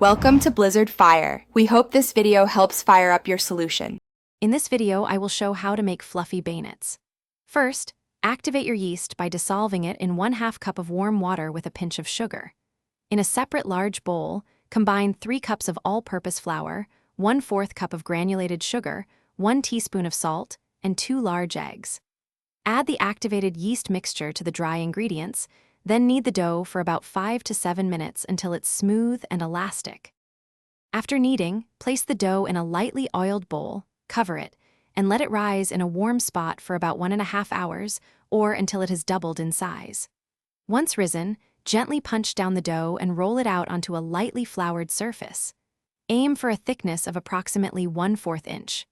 Welcome to Blizzard Fire. We hope this video helps fire up your solution. In this video, I will show how to make fluffy beignets. First, activate your yeast by dissolving it in 1/2 cup of warm water with a pinch of sugar. In a separate large bowl, combine 3 cups of all-purpose flour, 1/4 cup of granulated sugar, 1 teaspoon of salt, and 2 large eggs. Add the activated yeast mixture to the dry ingredients, then knead the dough for about 5 to 7 minutes until it's smooth and elastic. After kneading, place the dough in a lightly oiled bowl, cover it, and let it rise in a warm spot for about 1.5 hours or until it has doubled in size. Once risen, gently punch down the dough and roll it out onto a lightly floured surface. Aim for a thickness of approximately 1/4 inch.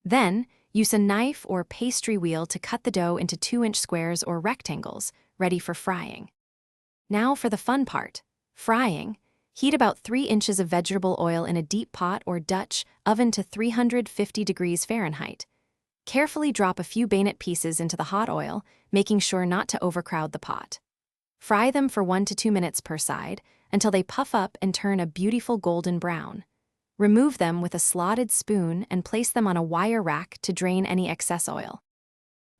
Then, use a knife or pastry wheel to cut the dough into 2-inch squares or rectangles, ready for frying. Now for the fun part, frying. Heat about 3 inches of vegetable oil in a deep pot or Dutch oven to 350 degrees Fahrenheit. Carefully drop a few baignet pieces into the hot oil, making sure not to overcrowd the pot. Fry them for 1 to 2 minutes per side until they puff up and turn a beautiful golden brown. Remove them with a slotted spoon and place them on a wire rack to drain any excess oil.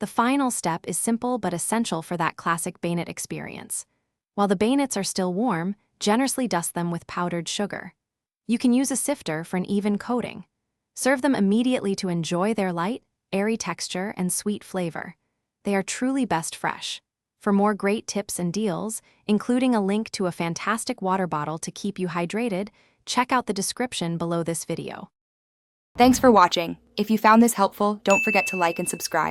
The final step is simple but essential for that classic baignet experience. While the beignets are still warm, generously dust them with powdered sugar. You can use a sifter for an even coating. Serve them immediately to enjoy their light, airy texture and sweet flavor. They are truly best fresh. For more great tips and deals, including a link to a fantastic water bottle to keep you hydrated, check out the description below this video. Thanks for watching. If you found this helpful, don't forget to like and subscribe.